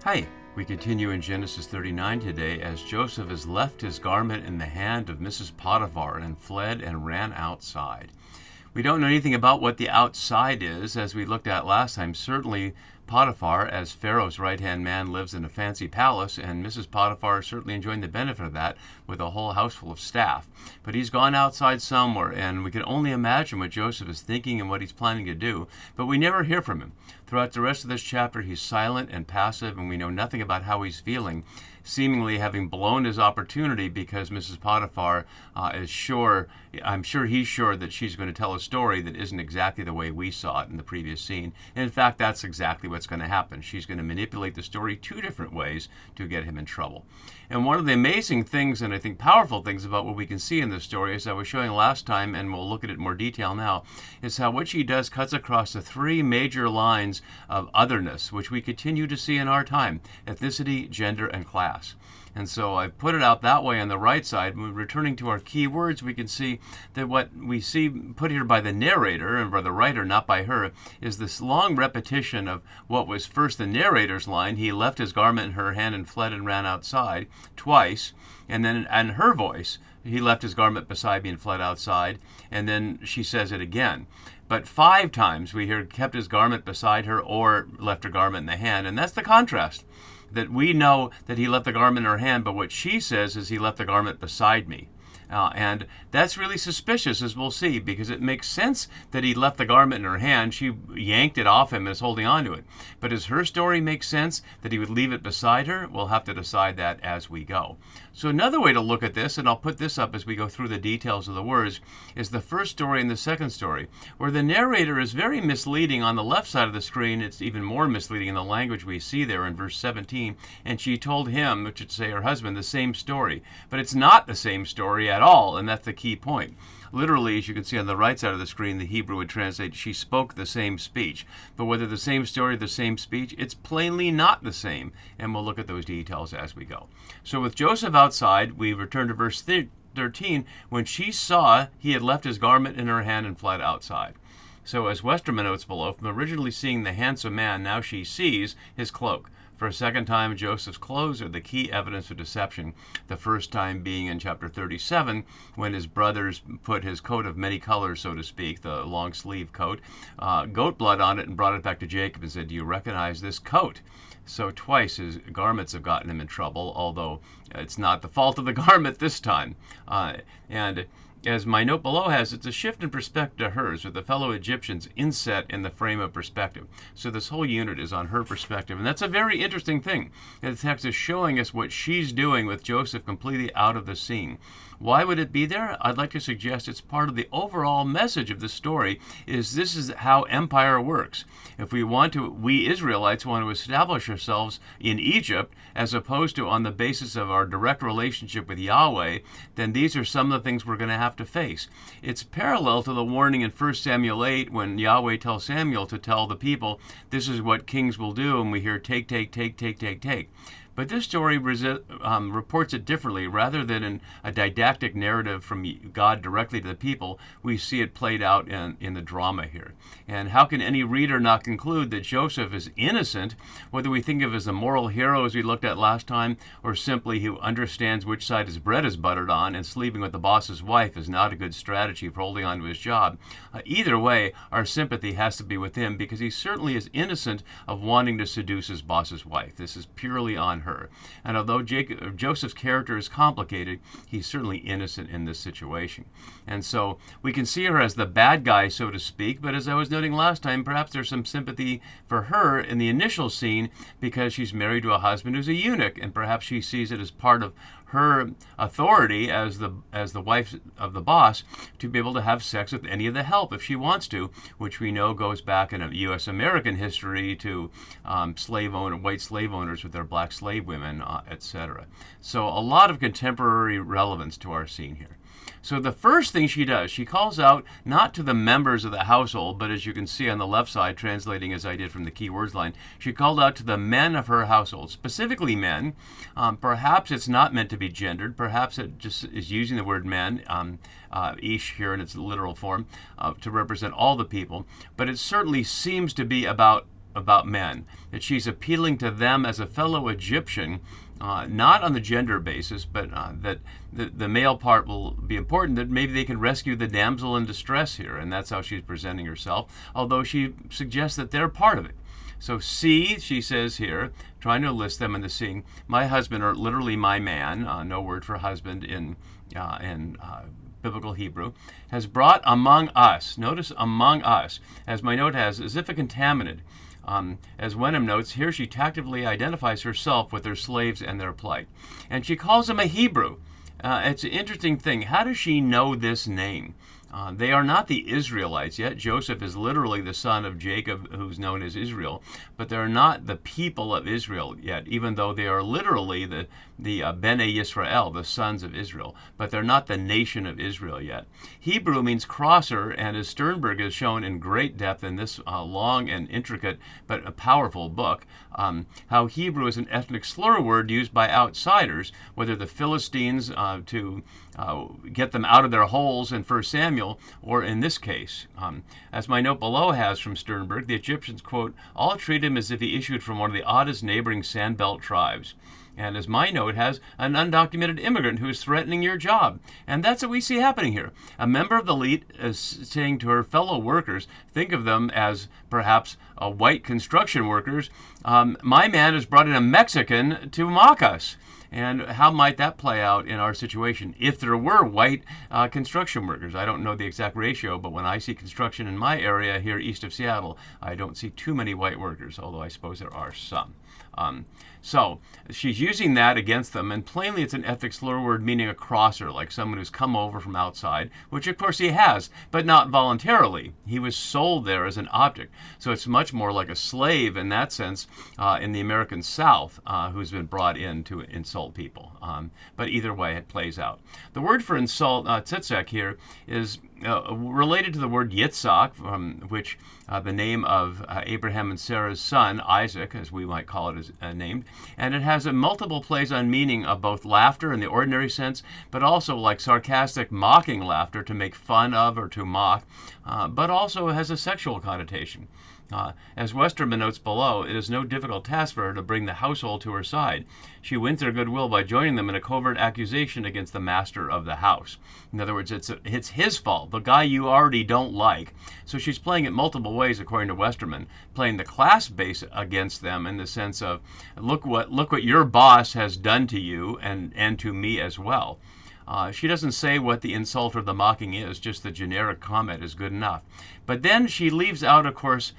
Hi, we continue in Genesis 39 today as Joseph has left his garment in the hand of Mrs Potiphar and fled and ran outside. We don't know anything about what the outside is, as we looked at last time. Certainly Potiphar, as Pharaoh's right-hand man, lives in a fancy palace, and Mrs Potiphar is certainly enjoying the benefit of that with a whole house full of staff. But he's gone outside somewhere, and we can only imagine what Joseph is thinking and what he's planning to do, but we never hear from him. Throughout the rest of this chapter, he's silent and passive, and we know nothing about how he's feeling, seemingly having blown his opportunity because Mrs Potiphar is sure, I'm sure he's sure that she's going to tell a story that isn't exactly the way we saw it in the previous scene. And in fact, that's exactly what's going to happen. She's going to manipulate the story two different ways to get him in trouble. And one of the amazing things, and I think powerful things about what we can see in this story, as I was showing last time, and we'll look at it in more detail now, is how what she does cuts across the three major lines of otherness, which we continue to see in our time: ethnicity, gender, and class. And so I put it out that way on the right side. Returning to our key words, we can see that what we see put here by the narrator, and by the writer, not by her, is this long repetition of what was first the narrator's line: he left his garment in her hand and fled and ran outside, twice. And then in her voice, he left his garment beside me and fled outside. And then she says it again. But 5 times we hear kept his garment beside her or left her garment in the hand. And that's the contrast. That we know that he left the garment in her hand, but what she says is he left the garment beside me. And that's really suspicious, as we'll see, because it makes sense that he left the garment in her hand. She yanked it off him and is holding on to it. But does her story make sense that he would leave it beside her? We'll have to decide that as we go. So another way to look at this, and I'll put this up as we go through the details of the words, is the first story and the second story, where the narrator is very misleading on the left side of the screen. It's even more misleading in the language we see there in verse 17. And she told him, which would say her husband, the same story. But it's not the same story at all, and that's the key point. Literally, as you can see on the right side of the screen, the Hebrew would translate, she spoke the same speech. But whether the same story or the same speech, it's plainly not the same. And we'll look at those details as we go. So with Joseph outside, we return to verse 13, when she saw he had left his garment in her hand and fled outside. So as Westerman notes below, from originally seeing the handsome man, now she sees his cloak. For a second time, Joseph's clothes are the key evidence of deception, the first time being in chapter 37, when his brothers put his coat of many colors, so to speak, the long sleeve coat, goat blood on it, and brought it back to Jacob and said, "Do you recognize this coat?" So twice his garments have gotten him in trouble, although it's not the fault of the garment this time. And as my note below has, it's a shift in perspective to hers, with the fellow Egyptians inset in the frame of perspective. So this whole unit is on her perspective. And that's a very interesting thing. The text is showing us what she's doing with Joseph completely out of the scene. Why would it be there? I'd like to suggest it's part of the overall message of the story, is this is how empire works. If we Israelites want to establish ourselves in Egypt, as opposed to on the basis of our direct relationship with Yahweh, then these are some of the things we're going to have to face. It's parallel to the warning in 1 Samuel 8, when Yahweh tells Samuel to tell the people, this is what kings will do, and we hear take, take, take, take, take, take. But this story reports it differently. Rather than in a didactic narrative from God directly to the people, we see it played out in the drama here. And how can any reader not conclude that Joseph is innocent, whether we think of him as a moral hero, as we looked at last time, or simply who understands which side his bread is buttered on, and sleeping with the boss's wife is not a good strategy for holding on to his job? Either way, our sympathy has to be with him, because he certainly is innocent of wanting to seduce his boss's wife. This is purely on her. And although Joseph's character is complicated, he's certainly innocent in this situation. And so we can see her as the bad guy, so to speak, but as I was noting last time, perhaps there's some sympathy for her in the initial scene because she's married to a husband who's a eunuch, and perhaps she sees it as part of her authority as the wife of the boss to be able to have sex with any of the help if she wants to, which we know goes back in U.S. American history to white slave owners with their black slave women, etc. So a lot of contemporary relevance to our scene here. So the first thing she does, she calls out not to the members of the household, but as you can see on the left side, translating as I did from the keywords line, she called out to the men of her household, specifically men. Perhaps it's not meant to be gendered. Perhaps it just is using the word men, ish here in its literal form, to represent all the people. But it certainly seems to be about about men, that she's appealing to them as a fellow Egyptian, not on the gender basis, but that the male part will be important, that maybe they can rescue the damsel in distress here, and that's how she's presenting herself, although she suggests that they're part of it. So see, she says here, trying to enlist them into seeing, my husband, or literally my man, no word for husband in biblical Hebrew, has brought among us, notice among us, as my note has, as if a contaminant. As Wenham notes, here she tactfully identifies herself with their slaves and their plight. And she calls him a Hebrew. It's an interesting thing. How does she know this name? They are not the Israelites yet. Joseph is literally the son of Jacob, who's known as Israel, but they're not the people of Israel yet, even though they are literally the Bene Yisrael, the sons of Israel, but they're not the nation of Israel yet. Hebrew means crosser, and as Sternberg has shown in great depth in this long and intricate but a powerful book, how Hebrew is an ethnic slur word used by outsiders, whether the Philistines to get them out of their holes in 1 Samuel, or in this case. As my note below has from Sternberg, the Egyptians, quote, all treat him as if he issued from one of the oddest neighboring Sandbelt tribes. And as my note has, an undocumented immigrant who is threatening your job. And that's what we see happening here. A member of the elite is saying to her fellow workers, think of them as perhaps white construction workers, my man has brought in a Mexican to mock us. And how might that play out in our situation if there were white construction workers? I don't know the exact ratio, but when I see construction in my area here east of Seattle, I don't see too many white workers, although I suppose there are some. So she's using that against them, and plainly it's an ethnic slur word meaning a crosser, like someone who's come over from outside, which of course he has, but not voluntarily. He was sold there as an object. So it's much more like a slave in that sense in the American South who's been brought in to insult people. But either way, it plays out. The word for insult, tzitzek here, is related to the word Yitzhak, which the name of Abraham and Sarah's son, Isaac, as we might call it, is named. And it has a multiple plays on meaning of both laughter in the ordinary sense, but also like sarcastic, mocking laughter to make fun of or to mock, but also has a sexual connotation. As Westerman notes below, it is no difficult task for her to bring the household to her side. She wins their goodwill by joining them in a covert accusation against the master of the house. In other words, it's his fault, the guy you already don't like. So she's playing it multiple ways, according to Westerman, playing the class base against them in the sense of, look what your boss has done to you and to me as well. She doesn't say what the insult or the mocking is, just the generic comment is good enough. But then she leaves out, of course,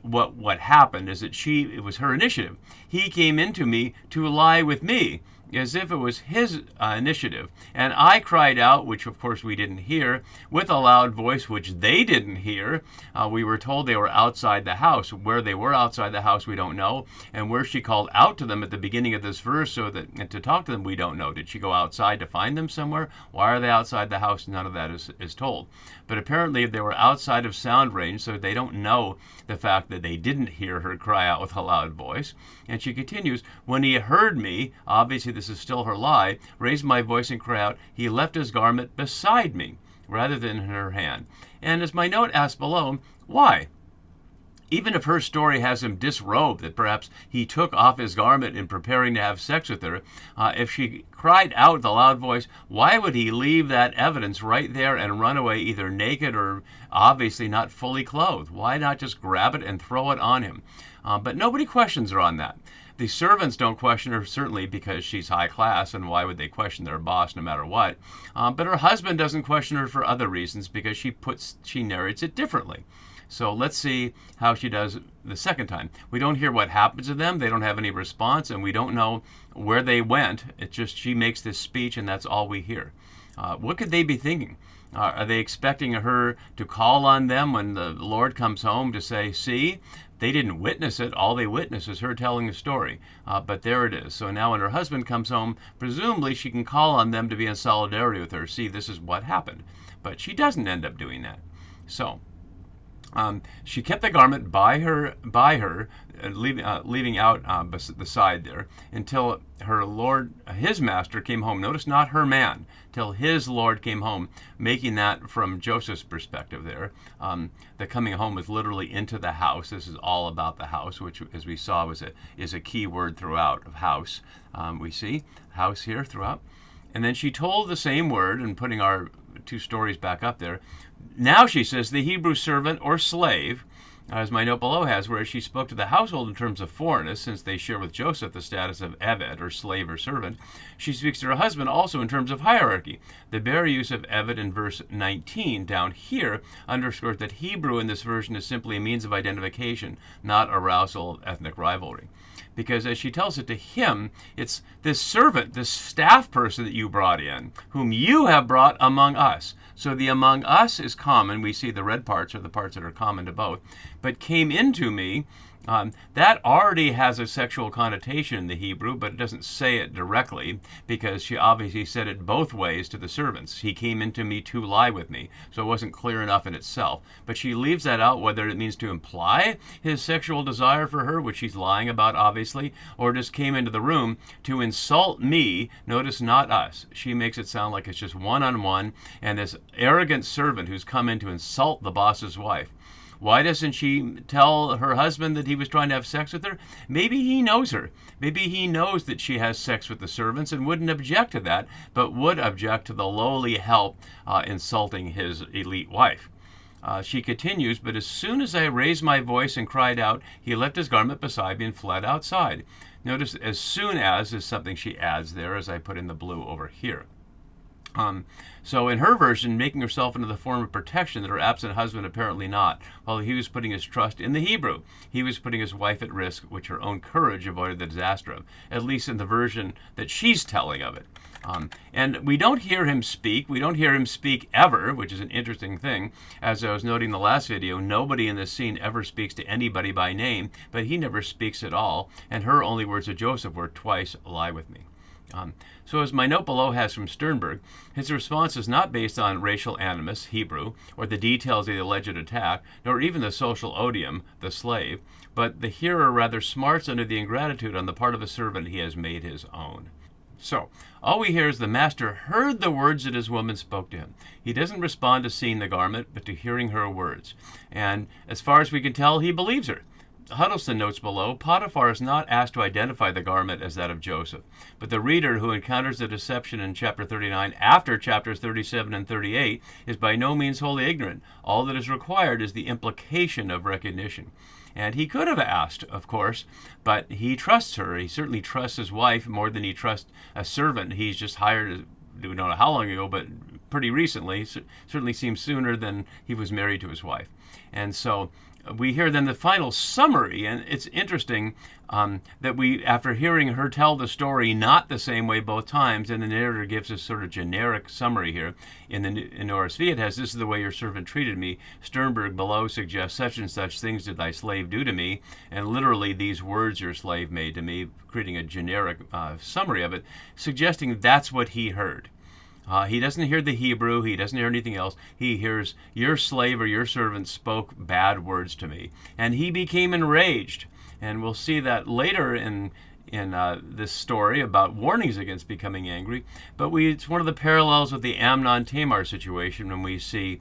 what happened is that it was her initiative. He came into me to lie with me, as if it was his initiative. And I cried out, which of course we didn't hear, with a loud voice, which they didn't hear. We were told they were outside the house. Where they were outside the house, we don't know. And where she called out to them at the beginning of this verse and to talk to them, we don't know. Did she go outside to find them somewhere? Why are they outside the house? None of that is told. But apparently they were outside of sound range, so they don't know the fact that they didn't hear her cry out with a loud voice. And she continues, when he heard me, obviously this is still her lie, raised my voice and cried out, he left his garment beside me, rather than in her hand. And as my note asks below, why? Even if her story has him disrobed, that perhaps he took off his garment in preparing to have sex with her, if she cried out with a loud voice, why would he leave that evidence right there and run away either naked or obviously not fully clothed? Why not just grab it and throw it on him? But nobody questions her on that. The servants don't question her, certainly because she's high class, and why would they question their boss no matter what? But her husband doesn't question her for other reasons, because she narrates it differently. So let's see how she does the second time. We don't hear what happens to them. They don't have any response, and we don't know where they went. It's just she makes this speech, and that's all we hear. What could they be thinking? Are they expecting her to call on them when the Lord comes home to say, see, they didn't witness it. All they witness is her telling the story. But there it is. So now when her husband comes home, presumably she can call on them to be in solidarity with her. See, this is what happened. But she doesn't end up doing that. So She kept the garment by her, leaving out the side there, until her lord, his master, came home. Notice, not her man, till his lord came home, making that from Joseph's perspective there. The coming home was literally into the house. This is all about the house, which, as we saw, is a key word throughout of house. We see house here throughout. And then she told the same word, and putting our two stories back up there. Now she says the Hebrew servant or slave, as my note below has, whereas she spoke to the household in terms of foreignness, since they share with Joseph the status of Eved, or slave or servant, she speaks to her husband also in terms of hierarchy. The bare use of Eved in verse 19 down here underscores that Hebrew in this version is simply a means of identification, not arousal of ethnic rivalry. Because as she tells it to him, it's this servant, this staff person that you brought in, whom you have brought among us. So the among us is common. We see the red parts are the parts that are common to both. But came into me, that already has a sexual connotation in the Hebrew, but it doesn't say it directly, because she obviously said it both ways to the servants. He came into me to lie with me. So it wasn't clear enough in itself. But she leaves that out, whether it means to imply his sexual desire for her, which she's lying about, obviously, or just came into the room to insult me. Notice, not us. She makes it sound like it's just one-on-one, and this arrogant servant who's come in to insult the boss's wife. Why doesn't she tell her husband that he was trying to have sex with her? Maybe he knows her. Maybe he knows that she has sex with the servants and wouldn't object to that, but would object to the lowly help insulting his elite wife. She continues, but as soon as I raised my voice and cried out, he left his garment beside me and fled outside. Notice, as soon as is something she adds there, as I put in the blue over here. So in her version, making herself into the form of protection that her absent husband apparently not. While he was putting his trust in the Hebrew, he was putting his wife at risk, which her own courage avoided the disaster of, at least in the version that she's telling of it. And we don't hear him speak. We don't hear him speak ever, which is an interesting thing. As I was noting in the last video, nobody in this scene ever speaks to anybody by name, but he never speaks at all. And her only words to Joseph were twice, lie with me. So as my note below has from Sternberg, his response is not based on racial animus, Hebrew, or the details of the alleged attack, nor even the social odium, the slave, but the hearer rather smarts under the ingratitude on the part of a servant he has made his own. So, all we hear is the master heard the words that his woman spoke to him. He doesn't respond to seeing the garment, but to hearing her words. And as far as we can tell, he believes her. Huddleston notes below, Potiphar is not asked to identify the garment as that of Joseph, but the reader who encounters the deception in chapter 39 after chapters 37 and 38 is by no means wholly ignorant. All that is required is the implication of recognition. And he could have asked, of course, but he trusts her. He certainly trusts his wife more than he trusts a servant he's just hired, we don't know how long ago, but pretty recently. Certainly seems sooner than he was married to his wife. And so we hear then the final summary, and it's interesting that we, after hearing her tell the story not the same way both times, and the narrator gives us sort of generic summary here. In ORSV it has, this is the way your servant treated me. Sternberg below suggests such and such things did thy slave do to me, and literally these words your slave made to me, creating a generic summary of it, suggesting that's what he heard. He doesn't hear the Hebrew. He doesn't hear anything else. He hears, your slave or your servant spoke bad words to me. And he became enraged. And we'll see that later in this story about warnings against becoming angry. But it's one of the parallels with the Amnon-Tamar situation when we see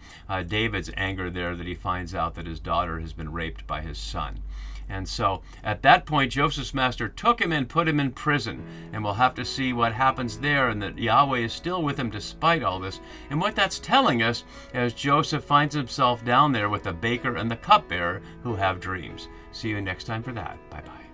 David's anger there, that he finds out that his daughter has been raped by his son. And so at that point, Joseph's master took him and put him in prison. And we'll have to see what happens there, and that Yahweh is still with him despite all this. And what that's telling us as Joseph finds himself down there with the baker and the cupbearer who have dreams. See you next time for that. Bye-bye.